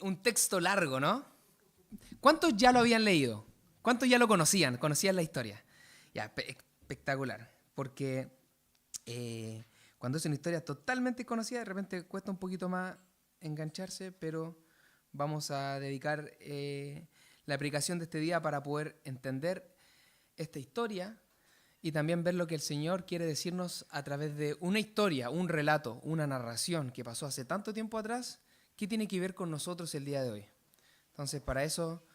un texto largo, ¿no? ¿Cuántos ya lo habían leído? ¿Cuántos ya lo conocían? ¿Conocían la historia? Ya, espectacular. Porque cuando es una historia totalmente conocida, de repente cuesta un poquito más engancharse, pero vamos a dedicar la aplicación de este día para poder entender esta historia y también ver lo que el Señor quiere decirnos a través de una historia, un relato, una narración que pasó hace tanto tiempo atrás, que tiene que ver con nosotros el día de hoy. Entonces, para eso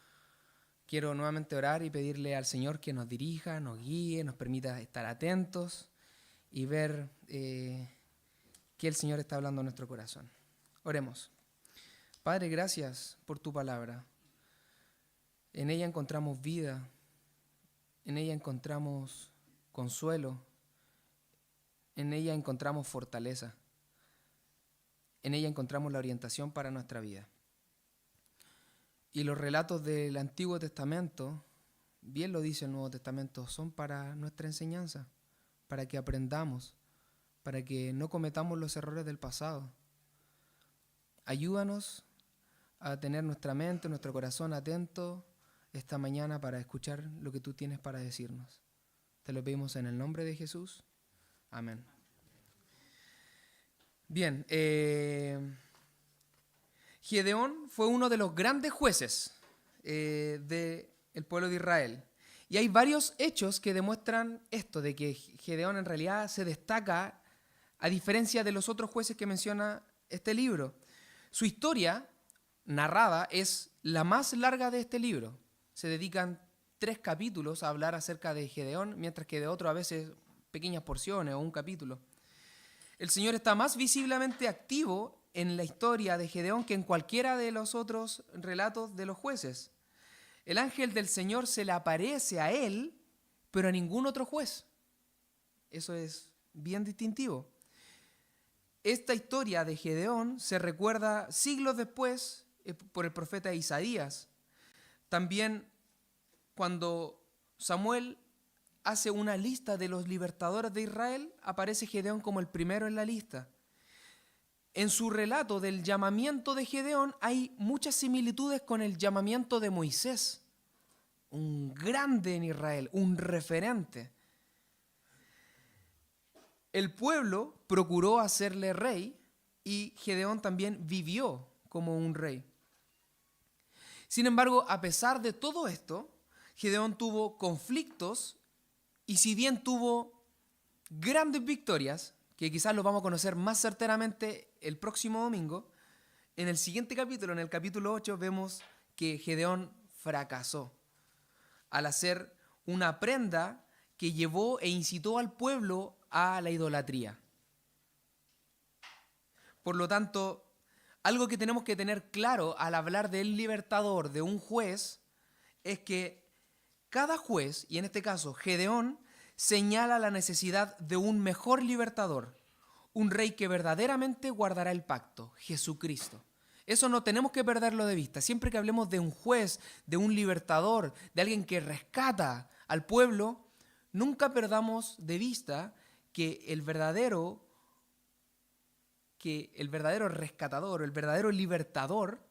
quiero nuevamente orar y pedirle al Señor que nos dirija, nos guíe, nos permita estar atentos y ver que el Señor está hablando a nuestro corazón. Oremos. Padre, gracias por tu palabra. En ella encontramos vida, en ella encontramos consuelo, en ella encontramos fortaleza, en ella encontramos la orientación para nuestra vida. Y los relatos del Antiguo Testamento, bien lo dice el Nuevo Testamento, son para nuestra enseñanza, para que aprendamos, para que no cometamos los errores del pasado. Ayúdanos a tener nuestra mente, nuestro corazón atento esta mañana para escuchar lo que tú tienes para decirnos. Te lo pedimos en el nombre de Jesús. Amén. Bien, Gedeón fue uno de los grandes jueces del pueblo de Israel. Y hay varios hechos que demuestran esto, de que Gedeón en realidad se destaca a diferencia de los otros jueces que menciona este libro. Su historia narrada es la más larga de este libro. Se dedican 3 capítulos a hablar acerca de Gedeón, mientras que de otro a veces pequeñas porciones o un capítulo. El Señor está más visiblemente activo en la historia de Gedeón que en cualquiera de los otros relatos de los jueces. El ángel del Señor se le aparece a él, pero a ningún otro juez. Eso es bien distintivo. Esta historia de Gedeón se recuerda siglos después por el profeta Isaías. También cuando Samuel hace una lista de los libertadores de Israel, aparece Gedeón como el primero en la lista. En su relato del llamamiento de Gedeón hay muchas similitudes con el llamamiento de Moisés, un grande en Israel, un referente. El pueblo procuró hacerle rey y Gedeón también vivió como un rey. Sin embargo, a pesar de todo esto, Gedeón tuvo conflictos y si bien tuvo grandes victorias, que quizás lo vamos a conocer más certeramente el próximo domingo, en el siguiente capítulo, en el capítulo 8, vemos que Gedeón fracasó al hacer una prenda que llevó e incitó al pueblo a la idolatría. Por lo tanto, algo que tenemos que tener claro al hablar del libertador, de un juez, es que cada juez, y en este caso Gedeón, señala la necesidad de un mejor libertador, un rey que verdaderamente guardará el pacto, Jesucristo. Eso no tenemos que perderlo de vista. Siempre que hablemos de un juez, de un libertador, de alguien que rescata al pueblo, nunca perdamos de vista que el verdadero rescatador, el verdadero libertador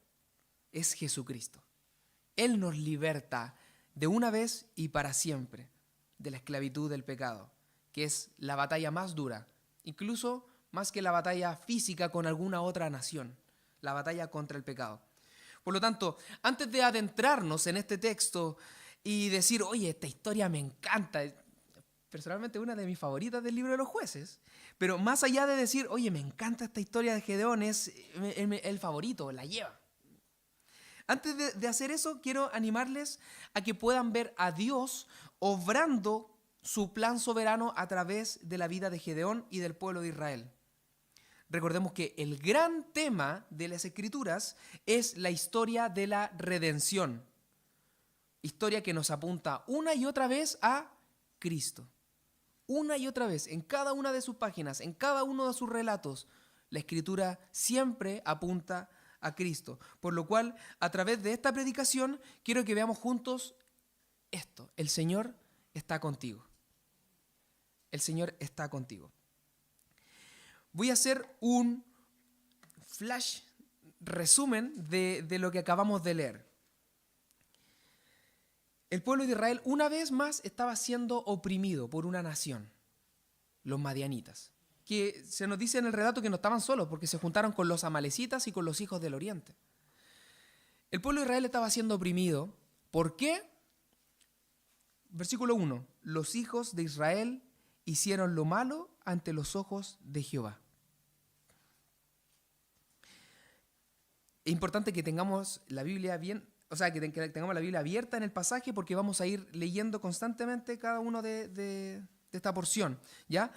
es Jesucristo. Él nos liberta de una vez y para siempre de la esclavitud del pecado, que es la batalla más dura, incluso más que la batalla física con alguna otra nación, la batalla contra el pecado. Por lo tanto, antes de adentrarnos en este texto y decir, oye, esta historia me encanta, personalmente una de mis favoritas del libro de los jueces, pero más allá de decir, oye, me encanta esta historia de Gedeón, es el favorito, la lleva. Antes de hacer eso, quiero animarles a que puedan ver a Dios obrando su plan soberano a través de la vida de Gedeón y del pueblo de Israel. Recordemos que el gran tema de las Escrituras es la historia de la redención. Historia que nos apunta una y otra vez a Cristo. Una y otra vez, en cada una de sus páginas, en cada uno de sus relatos, la Escritura siempre apunta a Cristo. Por lo cual, a través de esta predicación, quiero que veamos juntos esto. El Señor está contigo. El Señor está contigo. Voy a hacer un flash resumen de lo que acabamos de leer. El pueblo de Israel una vez más estaba siendo oprimido por una nación, los madianitas, que se nos dice en el relato que no estaban solos porque se juntaron con los amalecitas y con los hijos del oriente. El pueblo de Israel estaba siendo oprimido. ¿Por qué? Versículo 1. Los hijos de Israel hicieron lo malo ante los ojos de Jehová. Es importante que tengamos la Biblia bien, o sea, que tengamos la Biblia abierta en el pasaje porque vamos a ir leyendo constantemente cada uno de esta porción, ¿ya?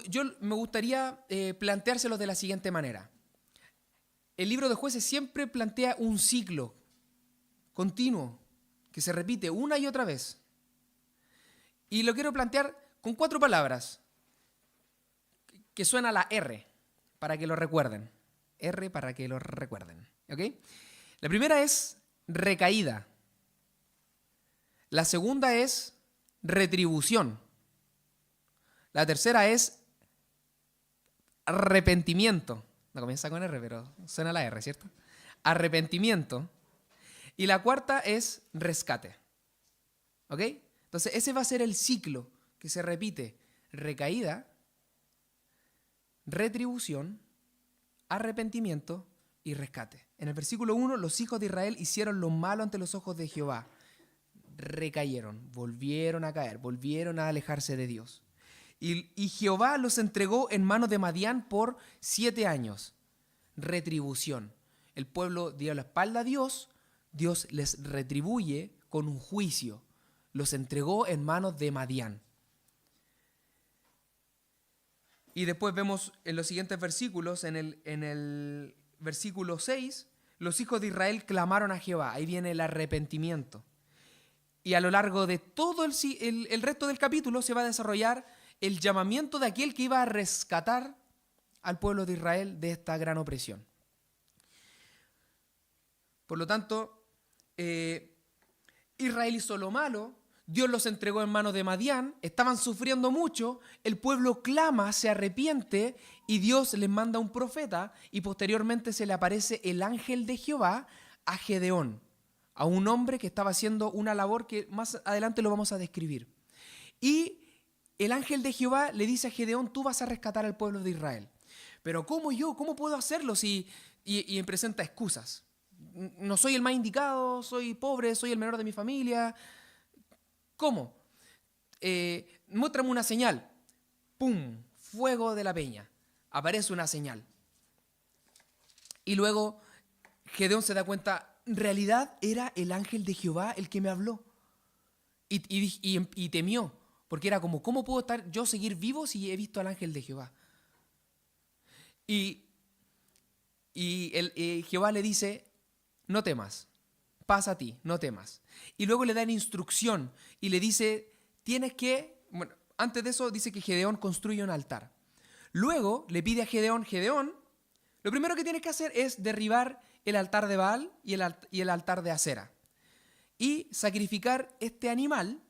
Yo me gustaría planteárselo de la siguiente manera. El libro de Jueces siempre plantea un ciclo continuo que se repite una y otra vez. Y lo quiero plantear con 4 palabras que suena la R, para que lo recuerden. R para que lo recuerden. ¿Ok? La primera es recaída. La segunda es retribución. La tercera es arrepentimiento. No comienza con R, pero suena la R, ¿cierto? Arrepentimiento. Y la cuarta es rescate. ¿Ok? Entonces ese va a ser el ciclo que se repite. Recaída, retribución, arrepentimiento y rescate. En el versículo 1, los hijos de Israel hicieron lo malo ante los ojos de Jehová. Recayeron, volvieron a caer, volvieron a alejarse de Dios. Y Jehová los entregó en manos de Madián por 7 años. Retribución. El pueblo dio la espalda a Dios, Dios les retribuye con un juicio. Los entregó en manos de Madián. Y después vemos en los siguientes versículos, en el versículo 6, los hijos de Israel clamaron a Jehová. Ahí viene el arrepentimiento. Y a lo largo de todo el resto del capítulo se va a desarrollar el llamamiento de aquel que iba a rescatar al pueblo de Israel de esta gran opresión. Por lo tanto, Israel hizo lo malo, Dios los entregó en manos de Madián, estaban sufriendo mucho, el pueblo clama, se arrepiente y Dios les manda un profeta y posteriormente se le aparece el ángel de Jehová a Gedeón, a un hombre que estaba haciendo una labor que más adelante lo vamos a describir. Y el ángel de Jehová le dice a Gedeón, tú vas a rescatar al pueblo de Israel. Pero ¿cómo yo? ¿Cómo puedo hacerlo? Y presenta excusas. No soy el más indicado, soy pobre, soy el menor de mi familia. ¿Cómo? Muéstrame una señal. ¡Pum! Fuego de la peña. Aparece una señal. Y luego Gedeón se da cuenta, en realidad era el ángel de Jehová el que me habló. Y temió, porque era como, ¿cómo puedo yo seguir vivo si he visto al ángel de Jehová? Y Jehová le dice, no temas, pasa a ti, no temas. Y luego le da la instrucción y le dice, bueno, antes de eso dice que Gedeón construye un altar. Luego le pide a Gedeón, lo primero que tienes que hacer es derribar el altar de Baal y el altar de Acera y sacrificar este animal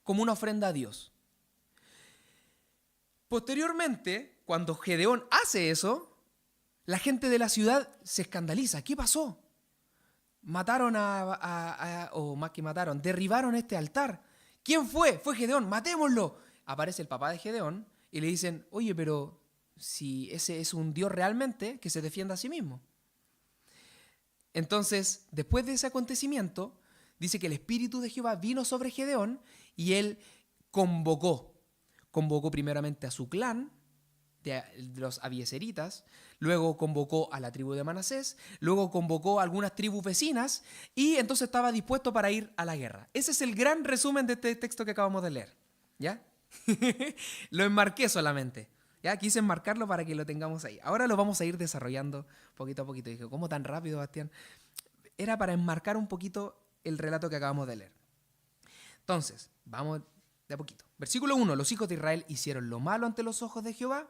como una ofrenda a Dios. Posteriormente, cuando Gedeón hace eso, la gente de la ciudad se escandaliza. ¿Qué pasó? Mataron o más que mataron, derribaron este altar. ¿Quién fue? Fue Gedeón, matémoslo. Aparece el papá de Gedeón y le dicen, oye, pero si ese es un Dios realmente, que se defienda a sí mismo. Entonces, después de ese acontecimiento, dice que el Espíritu de Jehová vino sobre Gedeón y él convocó primeramente a su clan, de los abieseritas, luego convocó a la tribu de Manasés, luego convocó a algunas tribus vecinas y entonces estaba dispuesto para ir a la guerra. Ese es el gran resumen de este texto que acabamos de leer, ¿ya? Lo enmarqué solamente, ¿ya? Quise enmarcarlo para que lo tengamos ahí. Ahora lo vamos a ir desarrollando poquito a poquito. Dije, ¿cómo tan rápido, Bastián? Era para enmarcar un poquito el relato que acabamos de leer. Entonces, vamos de a poquito. Versículo 1. Los hijos de Israel hicieron lo malo ante los ojos de Jehová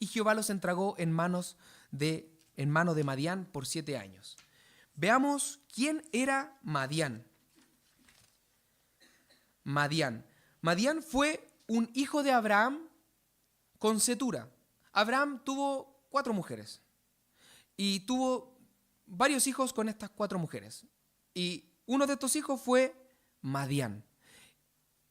y Jehová los entregó en mano de Madián por 7 años. Veamos quién era Madián. Madián fue un hijo de Abraham con Cetura. Abraham tuvo 4 mujeres y tuvo varios hijos con estas 4 mujeres. Y uno de estos hijos fue Madián.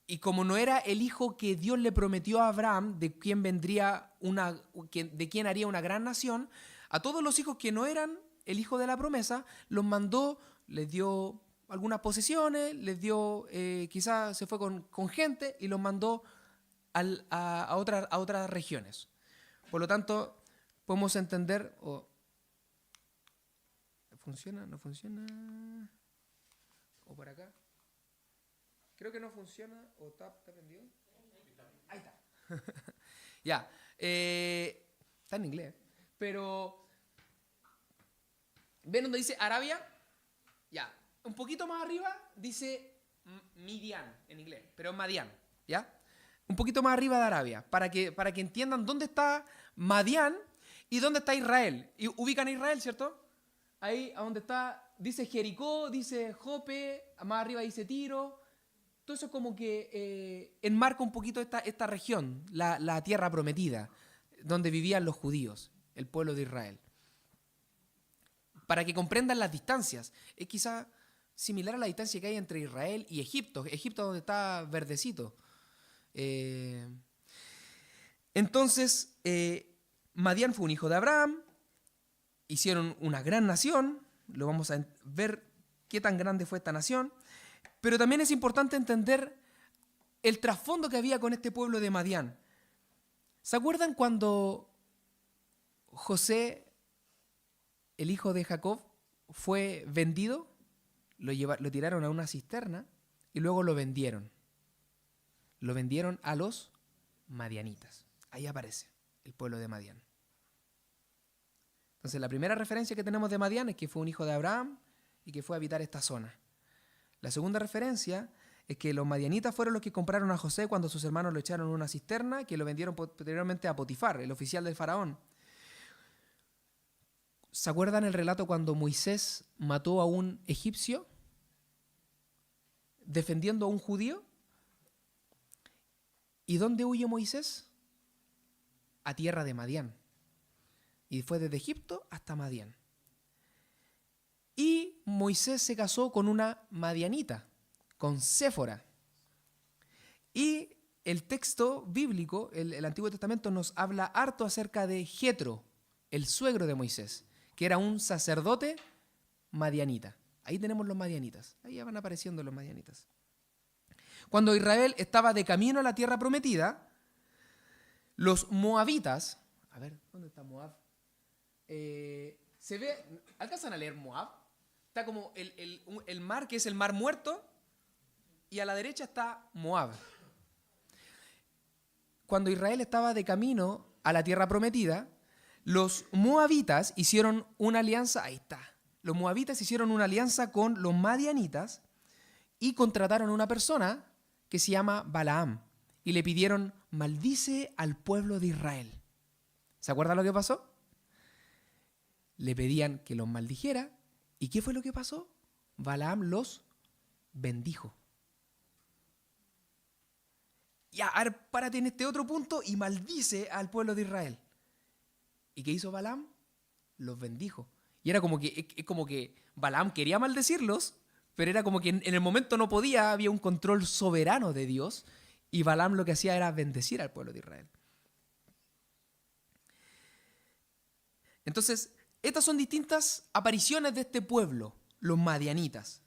Y como no era el hijo que Dios le prometió a Abraham, de quien de quien haría una gran nación, a todos los hijos que no eran el hijo de la promesa, los mandó, les dio algunas posesiones, les dio, quizás se fue con gente y los mandó a otras regiones. Por lo tanto, podemos entender... ¿Funciona? ¿No funciona? ¿O por acá? Creo que no funciona. ¿O está prendido? Ahí está. Ya. Está en inglés. Pero... ¿ven donde dice Arabia? Ya. Un poquito más arriba dice Midian en inglés, pero es Madián, ¿ya? Un poquito más arriba de Arabia, para que entiendan dónde está Madián y dónde está Israel. Y ubican a Israel, ¿cierto? Ahí a donde está, dice Jericó, dice Jope, más arriba dice Tiro. Todo eso como que enmarca un poquito esta región, la tierra prometida, donde vivían los judíos, el pueblo de Israel. Para que comprendan las distancias. Es quizá similar a la distancia que hay entre Israel y Egipto. Egipto donde está verdecito. Entonces, Madián fue un hijo de Abraham. Hicieron una gran nación. Lo vamos a ver qué tan grande fue esta nación. Pero también es importante entender el trasfondo que había con este pueblo de Madián. ¿Se acuerdan cuando José, el hijo de Jacob, fue vendido? Lo tiraron a una cisterna y luego lo vendieron. Lo vendieron a los madianitas. Ahí aparece el pueblo de Madián. Entonces la primera referencia que tenemos de Madián es que fue un hijo de Abraham y que fue a habitar esta zona. La segunda referencia es que los madianitas fueron los que compraron a José cuando sus hermanos lo echaron en una cisterna, que lo vendieron posteriormente a Potifar, el oficial del faraón. ¿Se acuerdan el relato cuando Moisés mató a un egipcio defendiendo a un judío? ¿Y dónde huye Moisés? A tierra de Madián. Y fue desde Egipto hasta Madián. Y Moisés se casó con una madianita, con Séfora. Y el texto bíblico, el Antiguo Testamento, nos habla harto acerca de Jetro, el suegro de Moisés, que era un sacerdote madianita. Ahí tenemos los madianitas. Ahí ya van apareciendo los madianitas. Cuando Israel estaba de camino a la tierra prometida, los moabitas... A ver, ¿dónde está Moab? ¿Se ve? ¿Alcanzan a leer Moab? Está como el mar, que es el mar muerto, y a la derecha está Moab. Cuando Israel estaba de camino a la tierra prometida, los moabitas hicieron una alianza, ahí está, los moabitas hicieron una alianza con los madianitas y contrataron a una persona que se llama Balaam y le pidieron: maldice al pueblo de Israel. ¿Se acuerdan lo que pasó? Le pedían que los maldijera. ¿Y qué fue lo que pasó? Balaam los bendijo. Ya, ahora párate en este otro punto y maldice al pueblo de Israel. ¿Y qué hizo Balaam? Los bendijo. Y era como que Balaam quería maldecirlos, pero era como que en el momento no podía, había un control soberano de Dios, y Balaam lo que hacía era bendecir al pueblo de Israel. Entonces, estas son distintas apariciones de este pueblo, los madianitas.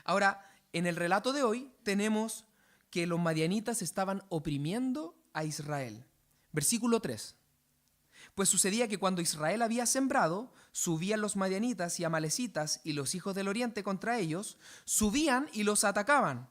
Ahora, en el relato de hoy tenemos que los madianitas estaban oprimiendo a Israel. Versículo 3. Pues sucedía que cuando Israel había sembrado, subían los madianitas y amalecitas y los hijos del oriente contra ellos, subían y los atacaban.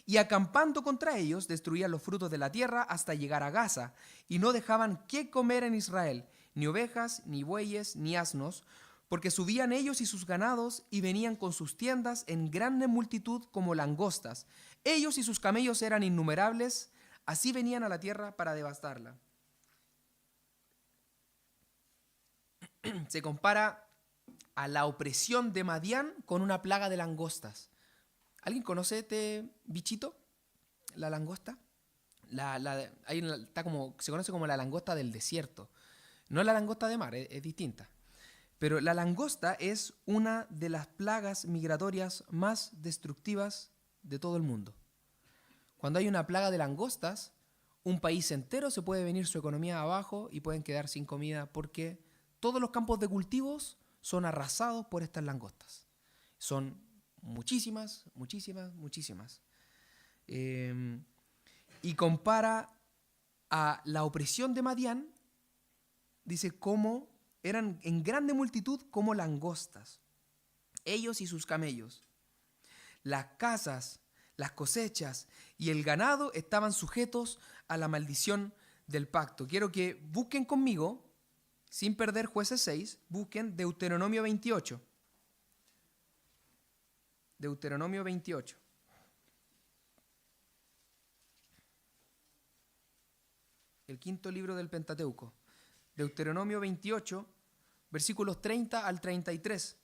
Y acampando contra ellos, destruían los frutos de la tierra hasta llegar a Gaza, y no dejaban qué comer en Israel, ni ovejas, ni bueyes, ni asnos, porque subían ellos y sus ganados y venían con sus tiendas en grande multitud como langostas. Ellos y sus camellos eran innumerables, así venían a la tierra para devastarla. Se compara a la opresión de Madián con una plaga de langostas. ¿Alguien conoce este bichito? La langosta. Está como, se conoce como la langosta del desierto. No la langosta de mar, es distinta. Pero la langosta es una de las plagas migratorias más destructivas de todo el mundo. Cuando hay una plaga de langostas, un país entero se puede venir su economía abajo y pueden quedar sin comida porque todos los campos de cultivos son arrasados por estas langostas. Son muchísimas, muchísimas, muchísimas. Y compara a la opresión de Madián, dice cómo eran en grande multitud como langostas, ellos y sus camellos. Las casas, las cosechas y el ganado estaban sujetos a la maldición del pacto. Quiero que busquen conmigo, sin perder Jueces 6, busquen Deuteronomio 28. Deuteronomio 28. El quinto libro del Pentateuco. Deuteronomio 28, versículos 30 al 33.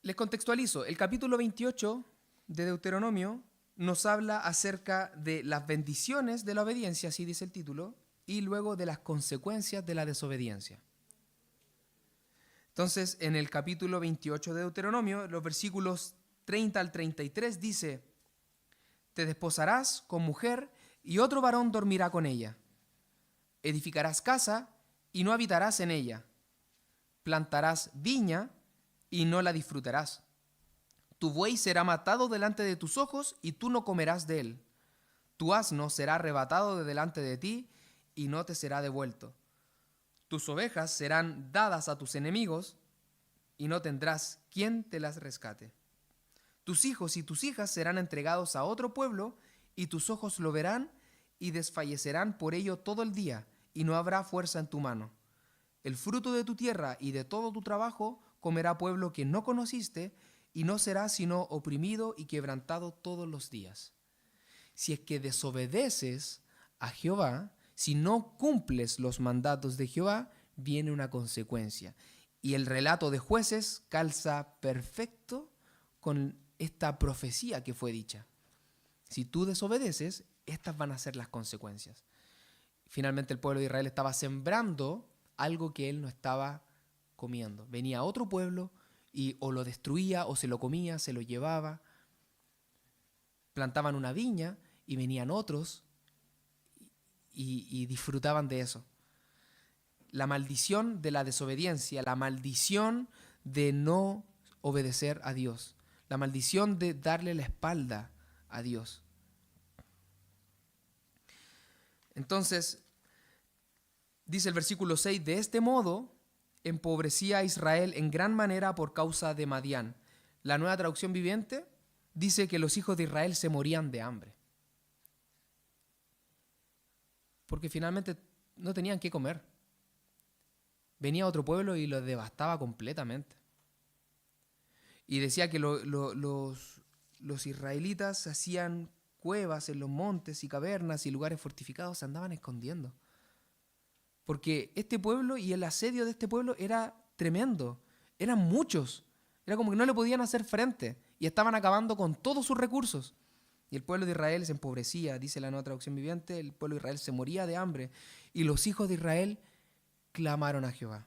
Les contextualizo. El capítulo 28 de Deuteronomio nos habla acerca de las bendiciones de la obediencia, así dice el título, y luego de las consecuencias de la desobediencia. Entonces, en el capítulo 28 de Deuteronomio, los versículos 30 al 33 dice: te desposarás con mujer y otro varón dormirá con ella. Edificarás casa y no habitarás en ella. Plantarás viña y no la disfrutarás. Tu buey será matado delante de tus ojos y tú no comerás de él. Tu asno será arrebatado de delante de ti y no te será devuelto. Tus ovejas serán dadas a tus enemigos y no tendrás quien te las rescate. Tus hijos y tus hijas serán entregados a otro pueblo y tus ojos lo verán y desfallecerán por ello todo el día y no habrá fuerza en tu mano. El fruto de tu tierra y de todo tu trabajo comerá pueblo que no conociste y no será sino oprimido y quebrantado todos los días. Si es que desobedeces a Jehová, si no cumples los mandatos de Jehová, viene una consecuencia. Y el relato de Jueces calza perfecto con esta profecía que fue dicha. Si tú desobedeces, estas van a ser las consecuencias. Finalmente el pueblo de Israel estaba sembrando algo que él no estaba comiendo. Venía otro pueblo y o lo destruía o se lo comía, se lo llevaba. Plantaban una viña y venían otros y disfrutaban de eso. La maldición de la desobediencia, la maldición de no obedecer a Dios, la maldición de darle la espalda a Dios. Entonces, dice el versículo 6, de este modo empobrecía a Israel en gran manera por causa de Madián. La Nueva Traducción Viviente dice que los hijos de Israel se morían de hambre. Porque finalmente no tenían qué comer. Venía otro pueblo y los devastaba completamente. Y decía que los israelitas hacían cuevas en los montes y cavernas y lugares fortificados, se andaban escondiendo. Porque este pueblo y el asedio de este pueblo era tremendo. Eran muchos. Era como que no le podían hacer frente. Y estaban acabando con todos sus recursos. Y el pueblo de Israel se empobrecía, dice la Nueva Traducción Viviente, el pueblo de Israel se moría de hambre. Y los hijos de Israel clamaron a Jehová.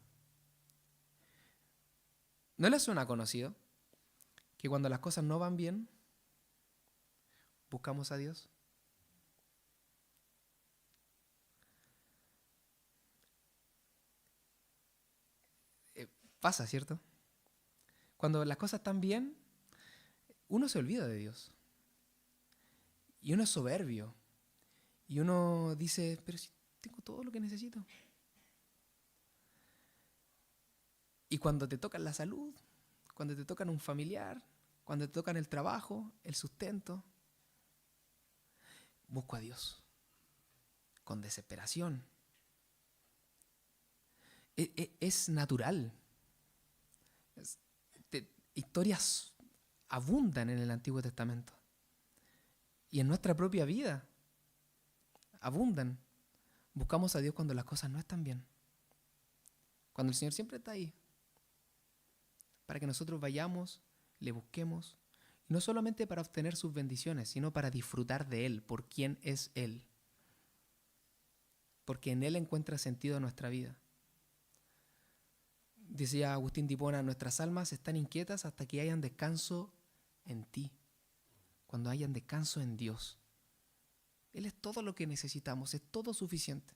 ¿No les suena conocido que cuando las cosas no van bien, buscamos a Dios? Pasa, ¿cierto? Cuando las cosas están bien, uno se olvida de Dios. Y uno es soberbio. Y uno dice, pero si tengo todo lo que necesito. Y cuando te tocan la salud, cuando te tocan un familiar, cuando te tocan el trabajo, el sustento, busco a Dios con desesperación. Es natural. Historias abundan en el Antiguo Testamento. Y en nuestra propia vida abundan. Buscamos a Dios cuando las cosas no están bien. Cuando el Señor siempre está ahí. Para que nosotros vayamos, le busquemos. Y no solamente para obtener sus bendiciones, sino para disfrutar de Él, por quién es Él. porque en Él encuentra sentido nuestra vida. Decía Agustín de Hipona, nuestras almas están inquietas hasta que hayan descanso en ti, cuando hayan descanso en Dios. Él es todo lo que necesitamos, es todo suficiente.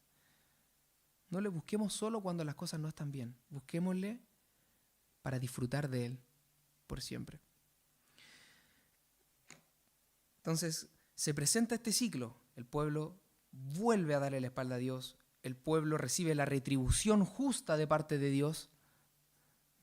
No le busquemos solo cuando las cosas no están bien, busquémosle para disfrutar de Él por siempre. Entonces, se presenta este ciclo, el pueblo vuelve a darle la espalda a Dios, el pueblo recibe la retribución justa de parte de Dios,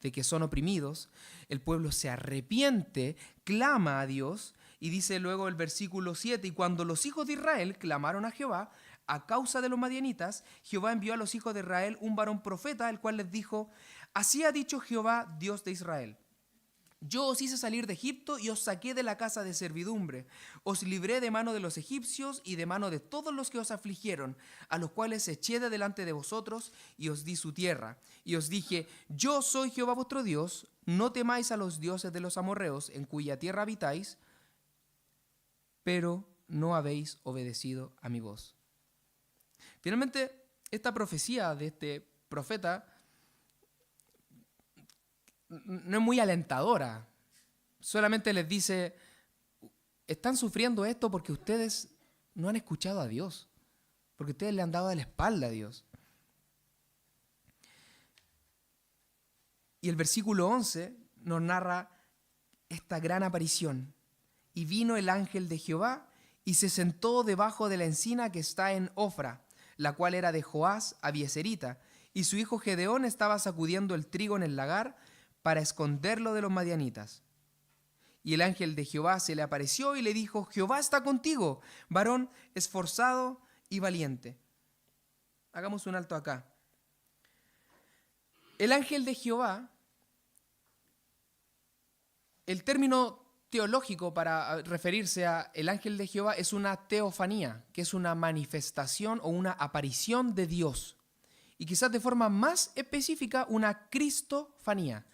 de que son oprimidos, el pueblo se arrepiente, clama a Dios, y dice luego el versículo 7, y cuando los hijos de Israel clamaron a Jehová, a causa de los madianitas, Jehová envió a los hijos de Israel un varón profeta, el cual les dijo, así ha dicho Jehová, Dios de Israel. Yo os hice salir de Egipto y os saqué de la casa de servidumbre. Os libré de mano de los egipcios y de mano de todos los que os afligieron, a los cuales eché de delante de vosotros y os di su tierra. Y os dije, yo soy Jehová vuestro Dios, no temáis a los dioses de los amorreos en cuya tierra habitáis, pero no habéis obedecido a mi voz. Finalmente, esta profecía de este profeta no es muy alentadora. Solamente les dice, están sufriendo esto porque ustedes no han escuchado a Dios, porque ustedes le han dado de la espalda a Dios. Y el versículo 11 nos narra esta gran aparición. Y vino el ángel de Jehová y se sentó debajo de la encina que está en Ofra, la cual era de Joás Abieserita, y su hijo Gedeón estaba sacudiendo el trigo en el lagar para esconderlo de los madianitas. Y el ángel de Jehová se le apareció y le dijo, Jehová está contigo, varón esforzado y valiente. Hagamos un alto acá. El ángel de Jehová, el término teológico para referirse a el ángel de Jehová es una teofanía, que es una manifestación o una aparición de Dios. Y quizás de forma más específica, una cristofanía.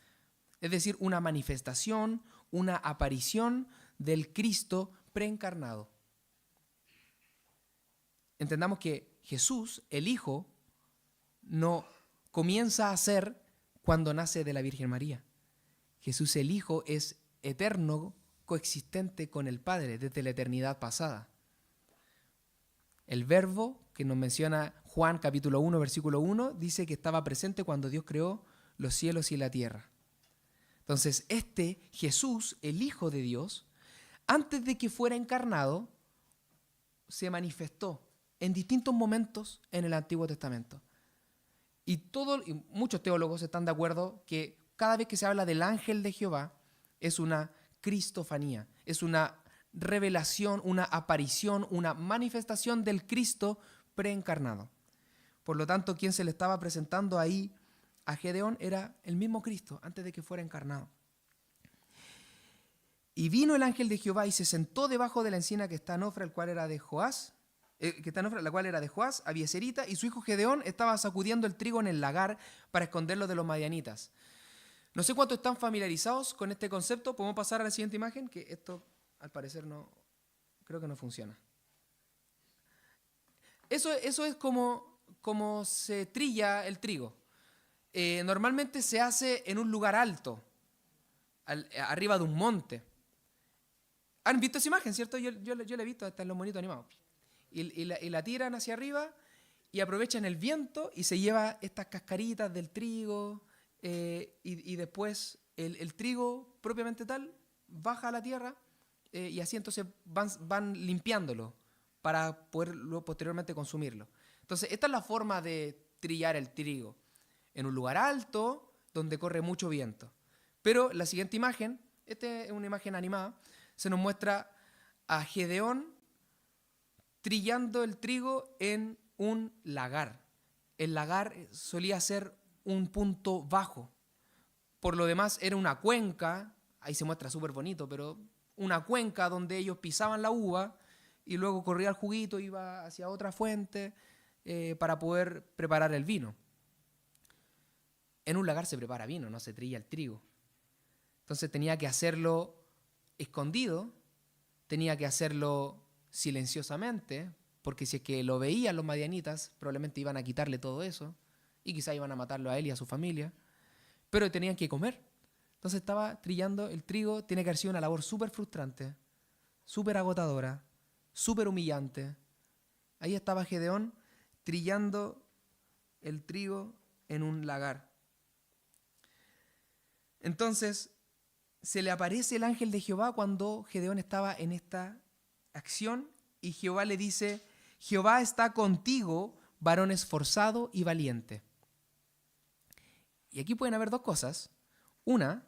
Es decir, una manifestación, una aparición del Cristo preencarnado. Entendamos que Jesús, el Hijo, no comienza a ser cuando nace de la Virgen María. Jesús, el Hijo, es eterno, coexistente con el Padre desde la eternidad pasada. El Verbo, que nos menciona Juan capítulo 1, versículo 1, dice que estaba presente cuando Dios creó los cielos y la tierra. Entonces, este Jesús, el Hijo de Dios, antes de que fuera encarnado, se manifestó en distintos momentos en el Antiguo Testamento. Y muchos teólogos están de acuerdo que cada vez que se habla del ángel de Jehová, es una cristofanía, es una revelación, una aparición, una manifestación del Cristo preencarnado. Por lo tanto, quien se le estaba presentando ahí a Gedeón era el mismo Cristo antes de que fuera encarnado. Y vino el ángel de Jehová y se sentó debajo de la encina que está en Ofra, la cual era de Joás, Abieserita, y su hijo Gedeón estaba sacudiendo el trigo en el lagar para esconderlo de los madianitas. No sé cuántos están familiarizados con este concepto. Podemos pasar a la siguiente imagen, que esto al parecer creo que no funciona. Eso es como se trilla el trigo. Normalmente se hace en un lugar alto, arriba de un monte. ¿Han visto esa imagen, cierto? Yo la he visto, hasta en los monitos animados. Y la tiran hacia arriba y aprovechan el viento y se lleva estas cascaritas del trigo y después el trigo propiamente tal baja a la tierra y así entonces van limpiándolo para poder luego posteriormente consumirlo. Entonces esta es la forma de trillar el trigo, en un lugar alto donde corre mucho viento. Pero la siguiente imagen, esta es una imagen animada, se nos muestra a Gedeón trillando el trigo en un lagar. El lagar solía ser un punto bajo. Por lo demás era una cuenca, ahí se muestra súper bonito, pero una cuenca donde ellos pisaban la uva y luego corría el juguito, iba hacia otra fuente para poder preparar el vino. En un lagar se prepara vino, no se trilla el trigo. Entonces tenía que hacerlo escondido, tenía que hacerlo silenciosamente, porque si es que lo veían los madianitas, probablemente iban a quitarle todo eso, y quizá iban a matarlo a él y a su familia, pero tenían que comer. Entonces estaba trillando el trigo, tiene que haber sido una labor súper frustrante, súper agotadora, súper humillante. Ahí estaba Gedeón trillando el trigo en un lagar. Entonces se le aparece el ángel de Jehová cuando Gedeón estaba en esta acción y Jehová le dice: Jehová está contigo, varón esforzado y valiente. Y aquí pueden haber dos cosas. Una,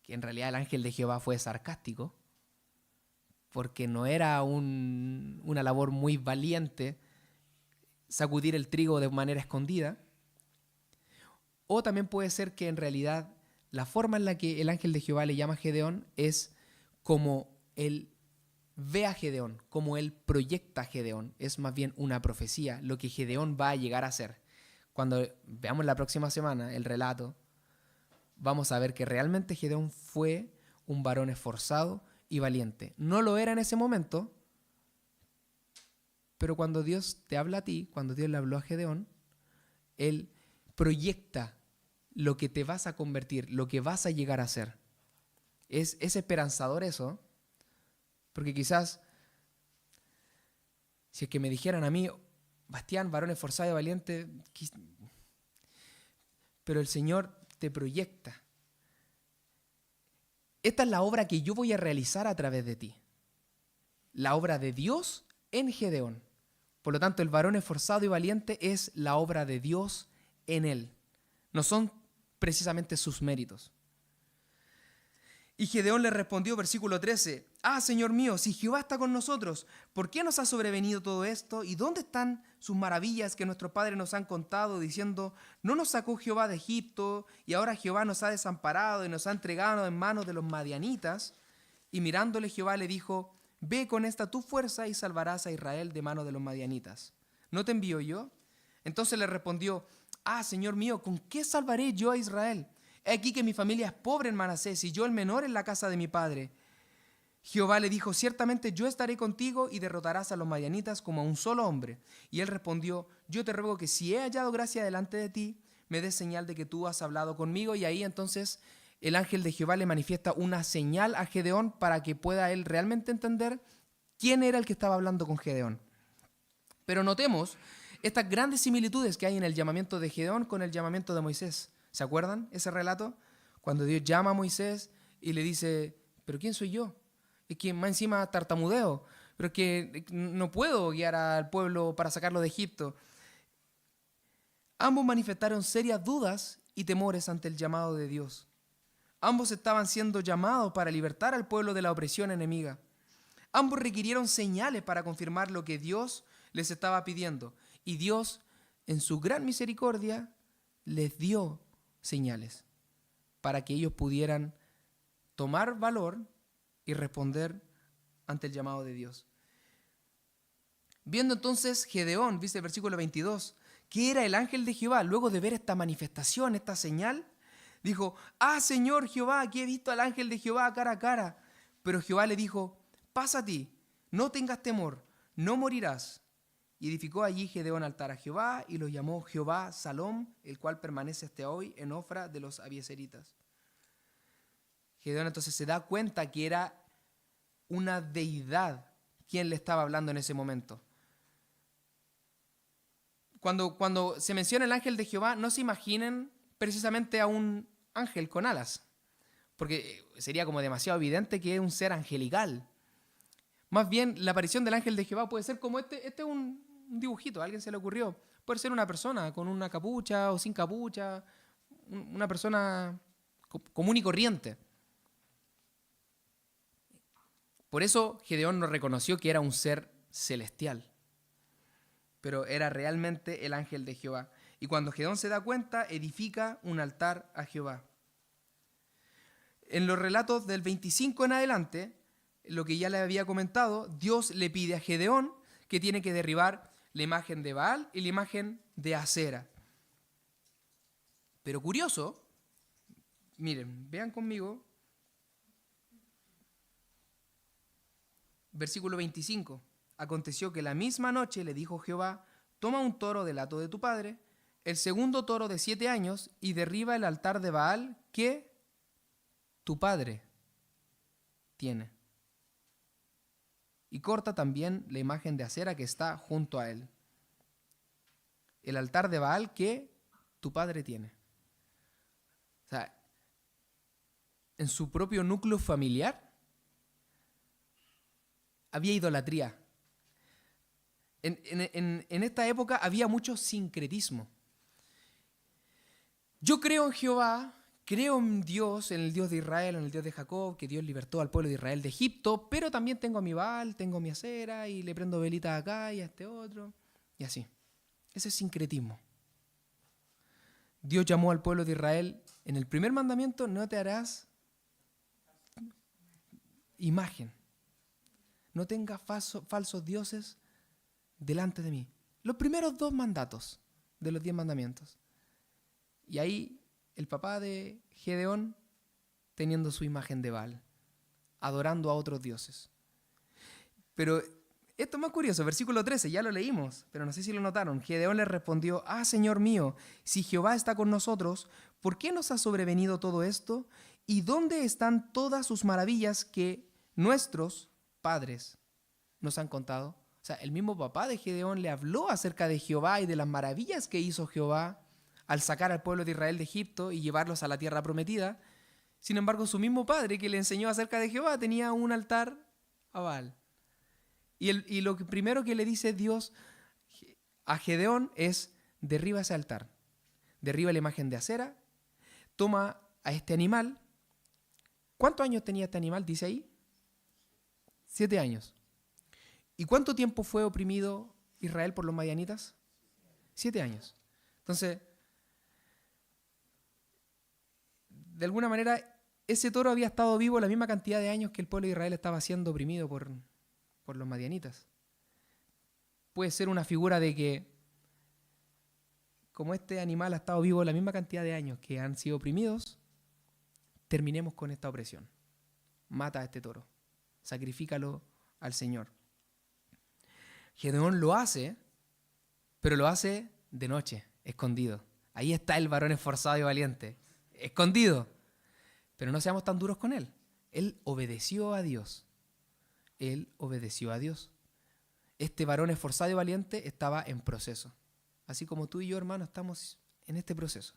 que en realidad el ángel de Jehová fue sarcástico, porque no era una labor muy valiente sacudir el trigo de manera escondida. O también puede ser que en realidad la forma en la que el ángel de Jehová le llama a Gedeón es como él ve a Gedeón, como él proyecta a Gedeón. Es más bien una profecía, lo que Gedeón va a llegar a ser. Cuando veamos la próxima semana el relato, vamos a ver que realmente Gedeón fue un varón esforzado y valiente. No lo era en ese momento, pero cuando Dios te habla a ti, cuando Dios le habló a Gedeón, Él proyecta lo que te vas a convertir, lo que vas a llegar a ser. Es esperanzador eso, porque quizás, si es que me dijeran a mí, Bastián, varón esforzado y valiente, pero el Señor te proyecta. Esta es la obra que yo voy a realizar a través de ti. La obra de Dios en Gedeón. Por lo tanto, el varón esforzado y valiente es la obra de Dios en él. No son precisamente sus méritos. Y Gedeón le respondió, versículo 13, Señor mío, si Jehová está con nosotros, ¿por qué nos ha sobrevenido todo esto? ¿Y dónde están sus maravillas que nuestros padres nos han contado, diciendo, no nos sacó Jehová de Egipto, y ahora Jehová nos ha desamparado y nos ha entregado en manos de los madianitas? Y mirándole Jehová le dijo, ve con esta tu fuerza y salvarás a Israel de manos de los madianitas. ¿No te envío yo? Entonces le respondió, Señor mío, ¿con qué salvaré yo a Israel? He aquí que mi familia es pobre en Manasés y yo el menor en la casa de mi padre. Jehová le dijo, ciertamente yo estaré contigo y derrotarás a los madianitas como a un solo hombre. Y él respondió, yo te ruego que si he hallado gracia delante de ti, me des señal de que tú has hablado conmigo. Y ahí entonces el ángel de Jehová le manifiesta una señal a Gedeón para que pueda él realmente entender quién era el que estaba hablando con Gedeón. Pero notemos estas grandes similitudes que hay en el llamamiento de Gedeón con el llamamiento de Moisés. ¿Se acuerdan ese relato? Cuando Dios llama a Moisés y le dice, ¿pero quién soy yo? Es que más encima tartamudeo, pero es que no puedo guiar al pueblo para sacarlo de Egipto. Ambos manifestaron serias dudas y temores ante el llamado de Dios. Ambos estaban siendo llamados para libertar al pueblo de la opresión enemiga. Ambos requirieron señales para confirmar lo que Dios les estaba pidiendo. Y Dios, en su gran misericordia, les dio señales para que ellos pudieran tomar valor y responder ante el llamado de Dios. Viendo entonces Gedeón, dice el versículo 22, que era el ángel de Jehová, luego de ver esta manifestación, esta señal, dijo, Señor Jehová, aquí he visto al ángel de Jehová cara a cara. Pero Jehová le dijo, pasa a ti, no tengas temor, no morirás. Y edificó allí Gedeón altar a Jehová y lo llamó Jehová Salom, el cual permanece hasta hoy en Ofra de los abieseritas. Gedeón entonces se da cuenta que era una deidad quien le estaba hablando en ese momento. Cuando se menciona el ángel de Jehová, no se imaginen precisamente a un ángel con alas, porque sería como demasiado evidente que es un ser angelical. Más bien, la aparición del ángel de Jehová puede ser como este es un dibujito, a alguien se le ocurrió. Puede ser una persona con una capucha o sin capucha, una persona común y corriente. Por eso Gedeón no reconoció que era un ser celestial, pero era realmente el ángel de Jehová. Y cuando Gedeón se da cuenta, edifica un altar a Jehová. En los relatos del 25 en adelante, lo que ya le había comentado, Dios le pide a Gedeón que tiene que derribar la imagen de Baal y la imagen de Acera. Pero curioso, miren, vean conmigo, versículo 25. aconteció que la misma noche le dijo Jehová: toma un toro del hato de tu padre, el segundo toro de 7 años, y derriba el altar de Baal que tu padre tiene. Y corta también la imagen de acera que está junto a él. El altar de Baal que tu padre tiene. O sea, en su propio núcleo familiar había idolatría. En esta época había mucho sincretismo. Yo creo en Jehová, creo en Dios, en el Dios de Israel, en el Dios de Jacob, que Dios libertó al pueblo de Israel de Egipto, pero también tengo a mi Baal, tengo a mi acera y le prendo velitas acá y a este otro, y así. Ese es sincretismo. Dios llamó al pueblo de Israel en el primer mandamiento: no te harás imagen, no tengas falsos dioses delante de mí. Los primeros 2 mandatos de los 10 mandamientos. Y ahí el papá de Gedeón teniendo su imagen de Baal, adorando a otros dioses. Pero esto es más curioso, versículo 13, ya lo leímos, pero no sé si lo notaron. Gedeón le respondió: Señor mío, si Jehová está con nosotros, ¿por qué nos ha sobrevenido todo esto? ¿Y dónde están todas sus maravillas que nuestros padres nos han contado? O sea, el mismo papá de Gedeón le habló acerca de Jehová y de las maravillas que hizo Jehová al sacar al pueblo de Israel de Egipto y llevarlos a la tierra prometida. Sin embargo, su mismo padre que le enseñó acerca de Jehová tenía un altar a Baal. Y lo primero que le dice Dios a Gedeón es: derriba ese altar, derriba la imagen de acera, toma a este animal. ¿Cuántos años tenía este animal? Dice ahí. 7 años. ¿Y cuánto tiempo fue oprimido Israel por los madianitas? 7 años. Entonces, de alguna manera, ese toro había estado vivo la misma cantidad de años que el pueblo de Israel estaba siendo oprimido por los madianitas. Puede ser una figura de que, como este animal ha estado vivo la misma cantidad de años que han sido oprimidos, terminemos con esta opresión. Mata a este toro, sacrifícalo al Señor. Gedeón lo hace, pero lo hace de noche, escondido. Ahí está el varón esforzado y valiente, escondido. Pero no seamos tan duros con él. Él obedeció a Dios. Él obedeció a Dios. Este varón esforzado y valiente estaba en proceso. Así como tú y yo, hermano, estamos en este proceso.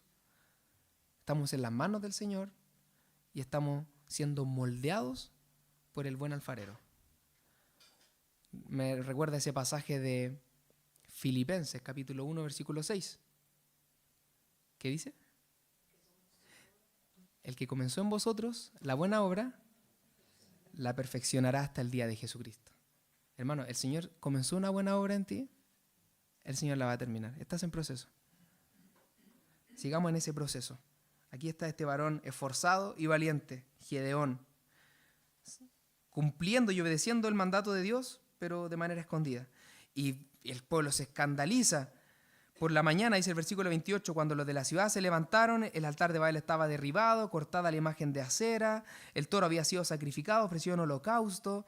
Estamos en las manos del Señor y estamos siendo moldeados por el buen alfarero. Me recuerda ese pasaje de Filipenses, capítulo 1, versículo 6. ¿Qué dice? El que comenzó en vosotros la buena obra, la perfeccionará hasta el día de Jesucristo. Hermano, el Señor comenzó una buena obra en ti, el Señor la va a terminar. Estás en proceso. Sigamos en ese proceso. Aquí está este varón esforzado y valiente, Gedeón, cumpliendo y obedeciendo el mandato de Dios, pero de manera escondida. Y el pueblo se escandaliza. Por la mañana, dice el versículo 28, cuando los de la ciudad se levantaron, el altar de Baal estaba derribado, cortada la imagen de acera, el toro había sido sacrificado, ofrecido en holocausto.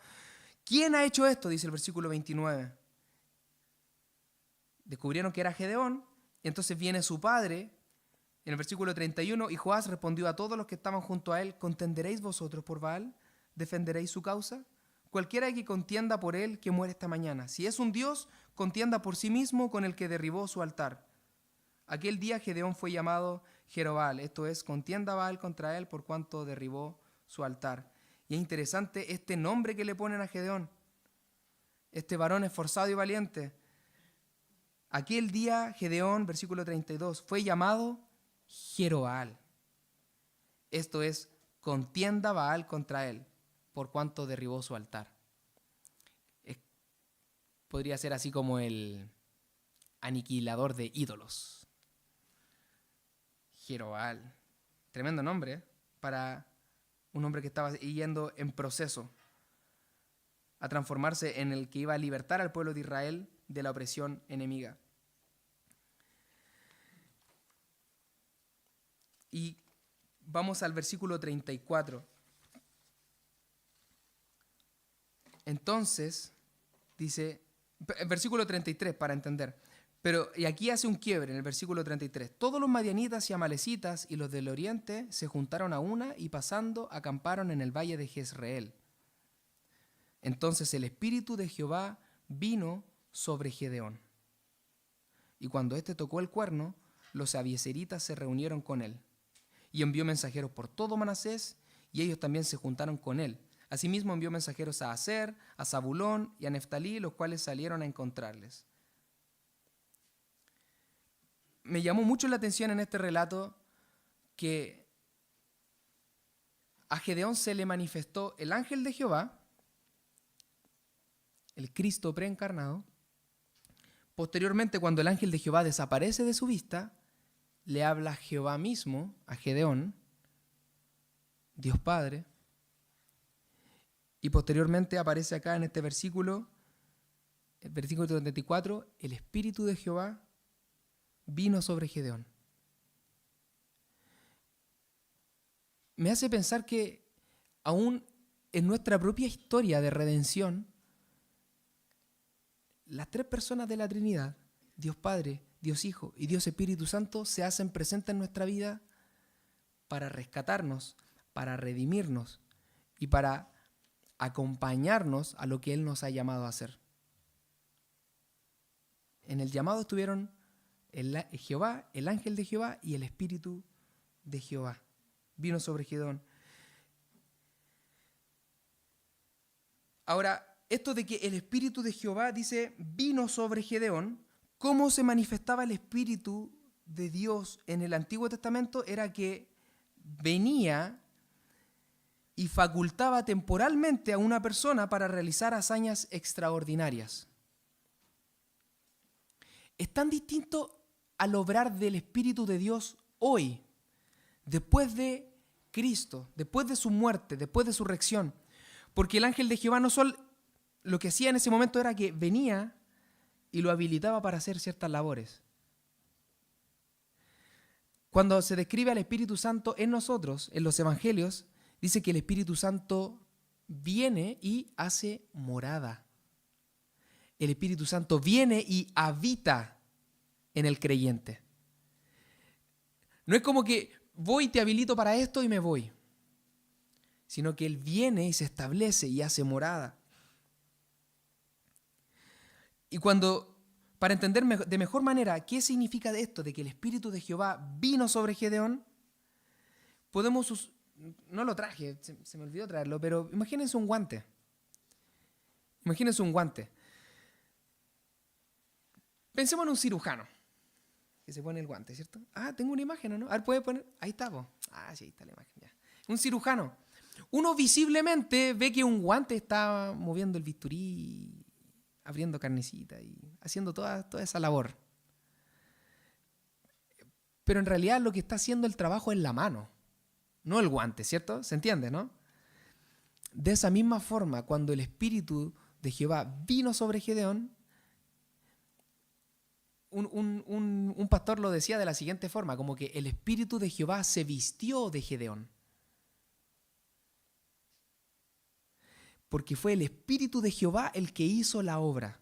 ¿Quién ha hecho esto? Dice el versículo 29. Descubrieron que era Gedeón, y entonces viene su padre, en el versículo 31, y Joás respondió a todos los que estaban junto a él: ¿contenderéis vosotros por Baal? ¿Defenderéis su causa? Cualquiera que contienda por él, que muere esta mañana. Si es un dios, contienda por sí mismo con el que derribó su altar. Aquel día Gedeón fue llamado Jerobal, esto es, contienda Baal contra él por cuanto derribó su altar. Y es interesante este nombre que le ponen a Gedeón, este varón esforzado y valiente. Aquel día Gedeón, versículo 32, fue llamado Jerobal. Esto es, contienda Baal contra él por cuanto derribó su altar. Podría ser así como el aniquilador de ídolos. Jerobal. Tremendo nombre para un hombre que estaba yendo en proceso a transformarse en el que iba a libertar al pueblo de Israel de la opresión enemiga. Y vamos al versículo 34. Entonces dice, versículo 33 para entender, pero y aquí hace un quiebre en el versículo 33. Todos los madianitas y amalecitas y los del oriente se juntaron a una y pasando acamparon en el valle de Jezreel. Entonces el espíritu de Jehová vino sobre Gedeón. Y cuando éste tocó el cuerno, los abiezeritas se reunieron con él. Y envió mensajeros por todo Manasés, y ellos también se juntaron con él. Asimismo envió mensajeros a Aser, a Zabulón y a Neftalí, los cuales salieron a encontrarles. Me llamó mucho la atención en este relato que a Gedeón se le manifestó el ángel de Jehová, el Cristo preencarnado. Posteriormente, cuando el ángel de Jehová desaparece de su vista, le habla Jehová mismo a Gedeón, Dios Padre, y posteriormente aparece acá en este versículo, el versículo 34, el Espíritu de Jehová vino sobre Gedeón. Me hace pensar que aún en nuestra propia historia de redención, las tres personas de la Trinidad, Dios Padre, Dios Hijo y Dios Espíritu Santo, se hacen presentes en nuestra vida para rescatarnos, para redimirnos y para acompañarnos a lo que Él nos ha llamado a hacer. En el llamado estuvieron Jehová, el ángel de Jehová y el Espíritu de Jehová. Vino sobre Gedeón. Ahora, esto de que el Espíritu de Jehová, dice, vino sobre Gedeón, ¿cómo se manifestaba el Espíritu de Dios en el Antiguo Testamento? Era que venía y facultaba temporalmente a una persona para realizar hazañas extraordinarias. Es tan distinto al obrar del Espíritu de Dios hoy, después de Cristo, después de su muerte, después de su resurrección, porque el ángel de Jehová no solo lo que hacía en ese momento era que venía y lo habilitaba para hacer ciertas labores. Cuando se describe al Espíritu Santo en nosotros, en los evangelios, dice que el Espíritu Santo viene y hace morada. El Espíritu Santo viene y habita en el creyente. No es como que voy y te habilito para esto y me voy, sino que Él viene y se establece y hace morada. Y para entender de mejor manera qué significa esto de que el Espíritu de Jehová vino sobre Gedeón, no lo traje, se me olvidó traerlo, pero imagínense un guante. Imagínense un guante. Pensemos en un cirujano que se pone el guante, ¿cierto? Ah, tengo una imagen, ¿no? A ver, ¿puede poner? Ahí está, po. Ah, sí, ahí está la imagen, ya. Un cirujano. Uno visiblemente ve que un guante está moviendo el bisturí, abriendo carnecita y haciendo toda esa labor. Pero en realidad lo que está haciendo el trabajo es la mano, no el guante, ¿cierto? ¿Se entiende, no? De esa misma forma, cuando el Espíritu de Jehová vino sobre Gedeón, un pastor lo decía de la siguiente forma, como que el Espíritu de Jehová se vistió de Gedeón. Porque fue el Espíritu de Jehová el que hizo la obra.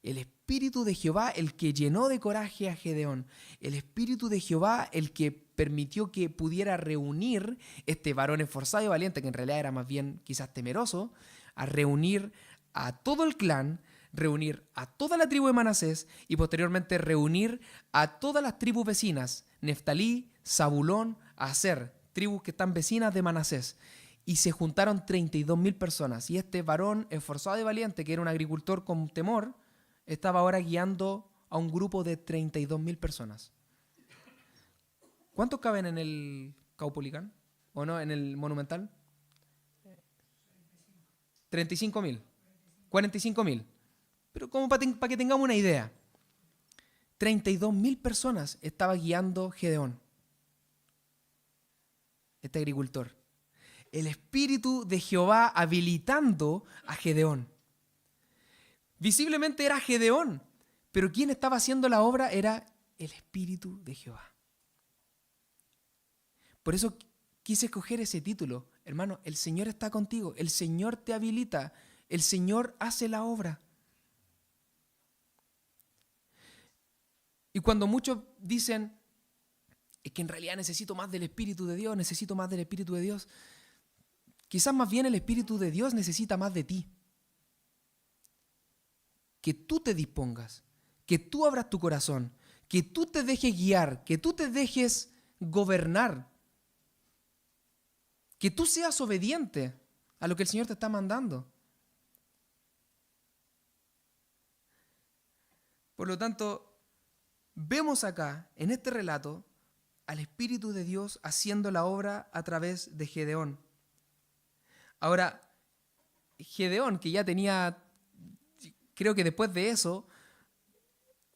El Espíritu de Jehová el que llenó de coraje a Gedeón. El Espíritu de Jehová el que permitió que pudiera reunir este varón esforzado y valiente, que en realidad era más bien quizás temeroso, a reunir a todo el clan, reunir a toda la tribu de Manasés y posteriormente reunir a todas las tribus vecinas, Neftalí, Zabulón, Aser, tribus que están vecinas de Manasés. Y se juntaron 32.000 personas. Y este varón esforzado y valiente, que era un agricultor con temor, estaba ahora guiando a un grupo de 32.000 personas. ¿Cuántos caben en el Caupolicán? ¿O no, en el Monumental? 35.000. 45.000. Pero como para que tengamos una idea. 32.000 personas estaba guiando Gedeón, este agricultor. El Espíritu de Jehová habilitando a Gedeón. Visiblemente era Gedeón, pero quien estaba haciendo la obra era el Espíritu de Jehová. Por eso quise escoger ese título. Hermano, el Señor está contigo, el Señor te habilita, el Señor hace la obra. Y cuando muchos dicen, es que en realidad necesito más del Espíritu de Dios, necesito más del Espíritu de Dios, quizás más bien el Espíritu de Dios necesita más de ti. Que tú te dispongas, que tú abras tu corazón, que tú te dejes guiar, que tú te dejes gobernar, que tú seas obediente a lo que el Señor te está mandando. Por lo tanto, vemos acá, en este relato, al Espíritu de Dios haciendo la obra a través de Gedeón. Ahora, Gedeón, que ya tenía, creo que después de eso,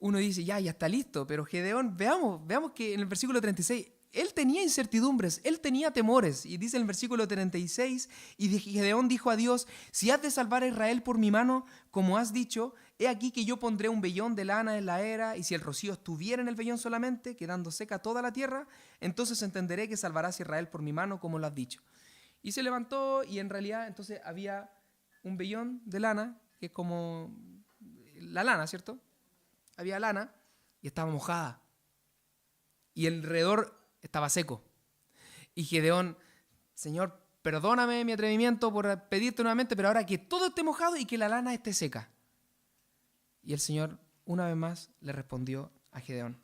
uno dice, ya está listo, pero Gedeón, veamos que en el versículo 36, él tenía incertidumbres, él tenía temores, y dice en el versículo 36, y Gedeón dijo a Dios, si has de salvar a Israel por mi mano, como has dicho, he aquí que yo pondré un vellón de lana en la era, y si el rocío estuviera en el vellón solamente, quedando seca toda la tierra, entonces entenderé que salvarás a Israel por mi mano, como lo has dicho. Y se levantó, y en realidad entonces había un vellón de lana, que es como la lana, ¿cierto? Había lana y estaba mojada. Y alrededor estaba seco. Y Gedeón, Señor, perdóname mi atrevimiento por pedirte nuevamente, pero ahora que todo esté mojado y que la lana esté seca. Y el Señor, una vez más, le respondió a Gedeón.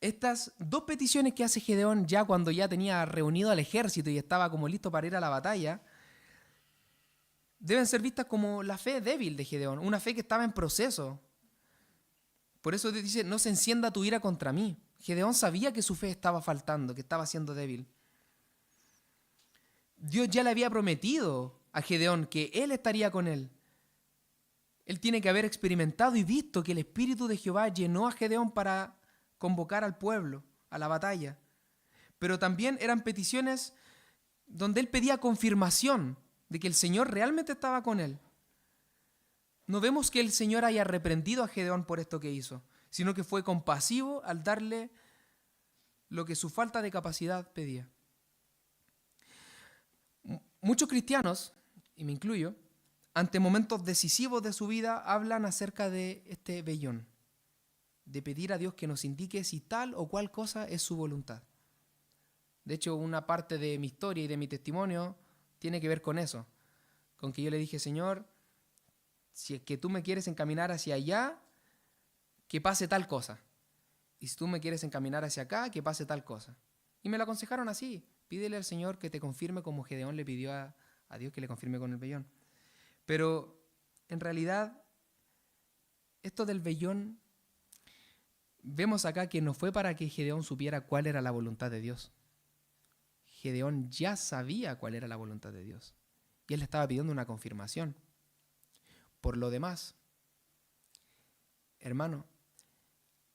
Estas dos peticiones que hace Gedeón ya cuando ya tenía reunido al ejército y estaba como listo para ir a la batalla, deben ser vistas como la fe débil de Gedeón, una fe que estaba en proceso. Por eso dice, no se encienda tu ira contra mí. Gedeón sabía que su fe estaba faltando, que estaba siendo débil. Dios ya le había prometido a Gedeón que él estaría con él. Él tiene que haber experimentado y visto que el Espíritu de Jehová llenó a Gedeón para convocar al pueblo a la batalla. Pero también eran peticiones donde él pedía confirmación de que el Señor realmente estaba con él. No vemos que el Señor haya reprendido a Gedeón por esto que hizo, sino que fue compasivo al darle lo que su falta de capacidad pedía. Muchos cristianos, y me incluyo, ante momentos decisivos de su vida, hablan acerca de este vellón, de pedir a Dios que nos indique si tal o cual cosa es su voluntad. De hecho, una parte de mi historia y de mi testimonio tiene que ver con eso, con que yo le dije, Señor, si es que tú me quieres encaminar hacia allá, que pase tal cosa. Y si tú me quieres encaminar hacia acá, que pase tal cosa. Y me lo aconsejaron así. Pídele al Señor que te confirme como Gedeón le pidió a Dios que le confirme con el vellón. Pero en realidad, esto del vellón, vemos acá que no fue para que Gedeón supiera cuál era la voluntad de Dios. Gedeón ya sabía cuál era la voluntad de Dios. Y él le estaba pidiendo una confirmación. Por lo demás, hermano,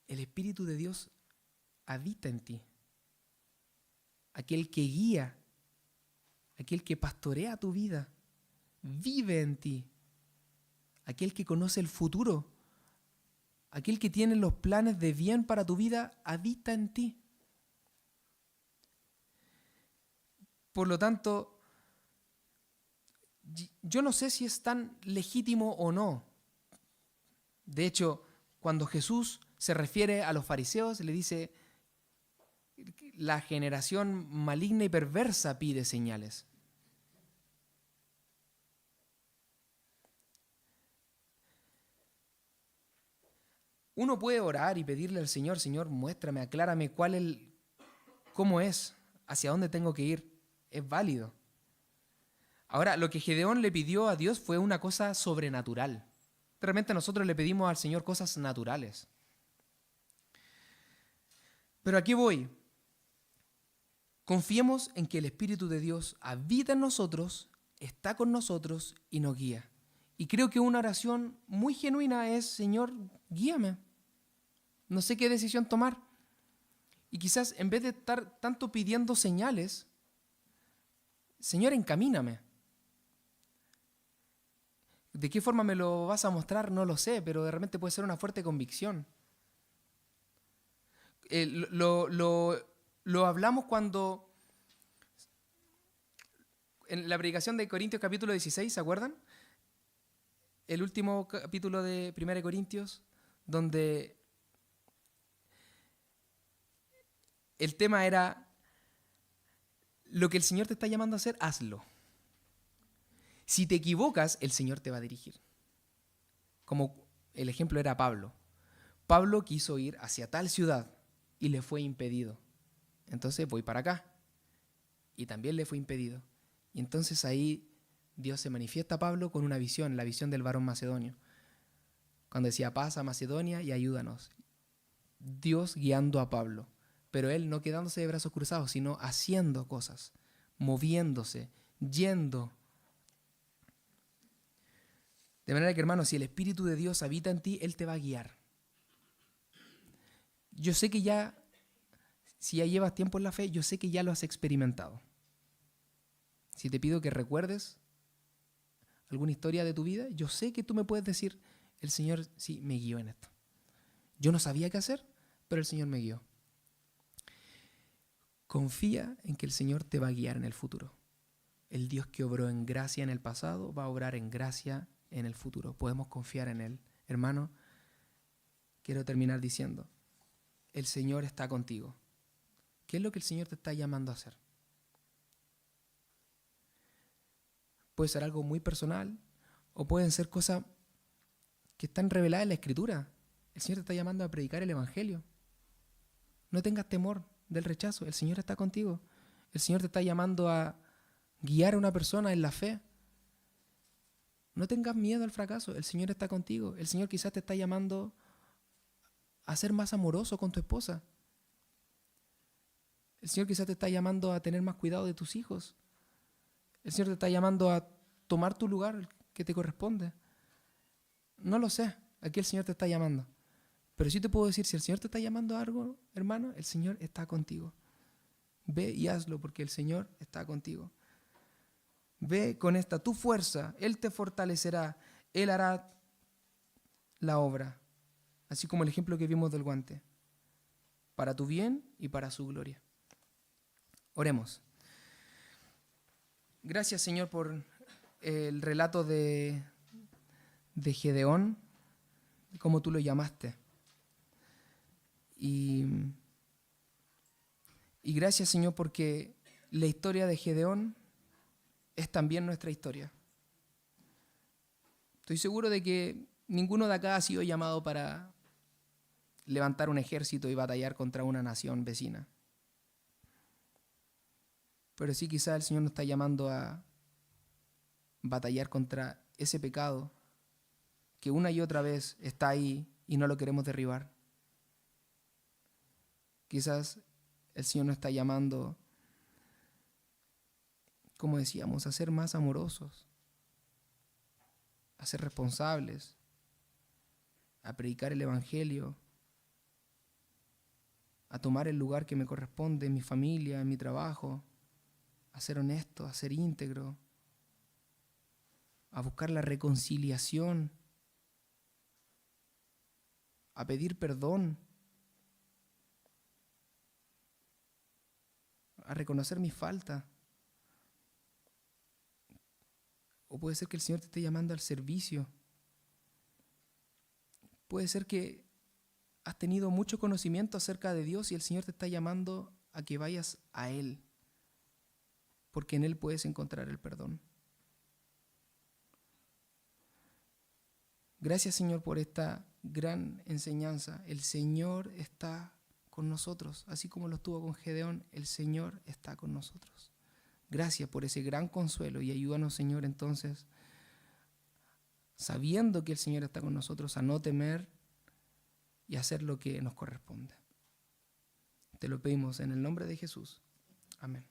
el Espíritu de Dios habita en ti. Aquel que guía, aquel que pastorea tu vida, vive en ti. Aquel que conoce el futuro, aquel que tiene los planes de bien para tu vida, habita en ti. Por lo tanto, yo no sé si es tan legítimo o no. De hecho, cuando Jesús se refiere a los fariseos, le dice, la generación maligna y perversa pide señales. Uno puede orar y pedirle al Señor, Señor, muéstrame, aclárame cómo es, hacia dónde tengo que ir. Es válido. Ahora, lo que Gedeón le pidió a Dios fue una cosa sobrenatural. Realmente nosotros le pedimos al Señor cosas naturales. Pero aquí voy. Confiemos en que el Espíritu de Dios habita en nosotros, está con nosotros y nos guía. Y creo que una oración muy genuina es, Señor, guíame. No sé qué decisión tomar. Y quizás en vez de estar tanto pidiendo señales, Señor, encamíname. ¿De qué forma me lo vas a mostrar? No lo sé, pero de repente puede ser una fuerte convicción. Lo hablamos cuando, en la predicación de Corintios capítulo 16, ¿se acuerdan? El último capítulo de 1 Corintios, donde el tema era, lo que el Señor te está llamando a hacer, hazlo. Si te equivocas, el Señor te va a dirigir. Como el ejemplo era Pablo. Pablo quiso ir hacia tal ciudad y le fue impedido. Entonces voy para acá. Y también le fue impedido. Y entonces ahí Dios se manifiesta a Pablo con una visión, la visión del varón macedonio. Cuando decía, pasa a Macedonia y ayúdanos. Dios guiando a Pablo. Pero él no quedándose de brazos cruzados, sino haciendo cosas, moviéndose, yendo. De manera que, hermano, si el Espíritu de Dios habita en ti, Él te va a guiar. Yo sé que ya, si ya llevas tiempo en la fe, yo sé que ya lo has experimentado. Si te pido que recuerdes alguna historia de tu vida, yo sé que tú me puedes decir, el Señor sí me guió en esto. Yo no sabía qué hacer, pero el Señor me guió. Confía en que el Señor te va a guiar en el futuro. El Dios que obró en gracia en el pasado va a obrar en gracia en el futuro. Podemos confiar en Él. Hermano, quiero terminar diciendo, el Señor está contigo. ¿Qué es lo que el Señor te está llamando a hacer? Puede ser algo muy personal o pueden ser cosas que están reveladas en la Escritura. El Señor te está llamando a predicar el Evangelio. No tengas temor del rechazo. El Señor está contigo. El Señor te está llamando a guiar a una persona en la fe. No tengas miedo al fracaso. El Señor está contigo. El Señor quizás te está llamando a ser más amoroso con tu esposa. El Señor quizás te está llamando a tener más cuidado de tus hijos. El Señor te está llamando a tomar tu lugar que te corresponde. No lo sé. Aquí el Señor te está llamando. Pero sí te puedo decir, si el Señor te está llamando a algo, hermano, el Señor está contigo. Ve y hazlo porque el Señor está contigo. Ve con esta tu fuerza, Él te fortalecerá, Él hará la obra, así como el ejemplo que vimos del guante, para tu bien y para su gloria. Oremos. Gracias, Señor, por el relato de Gedeón, como tú lo llamaste. Y gracias, Señor, porque la historia de Gedeón es también nuestra historia. Estoy seguro de que ninguno de acá ha sido llamado para levantar un ejército y batallar contra una nación vecina. Pero sí, quizás el Señor nos está llamando a batallar contra ese pecado que una y otra vez está ahí y no lo queremos derribar. Quizás el Señor nos está llamando, como decíamos, a ser más amorosos, a ser responsables, a predicar el Evangelio, a tomar el lugar que me corresponde en mi familia, en mi trabajo, a ser honesto, a ser íntegro, a buscar la reconciliación, a pedir perdón, a reconocer mis faltas. O puede ser que el Señor te esté llamando al servicio. Puede ser que has tenido mucho conocimiento acerca de Dios y el Señor te está llamando a que vayas a Él, porque en Él puedes encontrar el perdón. Gracias, Señor, por esta gran enseñanza. El Señor está con nosotros, así como lo estuvo con Gedeón, el Señor está con nosotros. Gracias por ese gran consuelo y ayúdanos, Señor, entonces, sabiendo que el Señor está con nosotros, a no temer y hacer lo que nos corresponde. Te lo pedimos en el nombre de Jesús. Amén.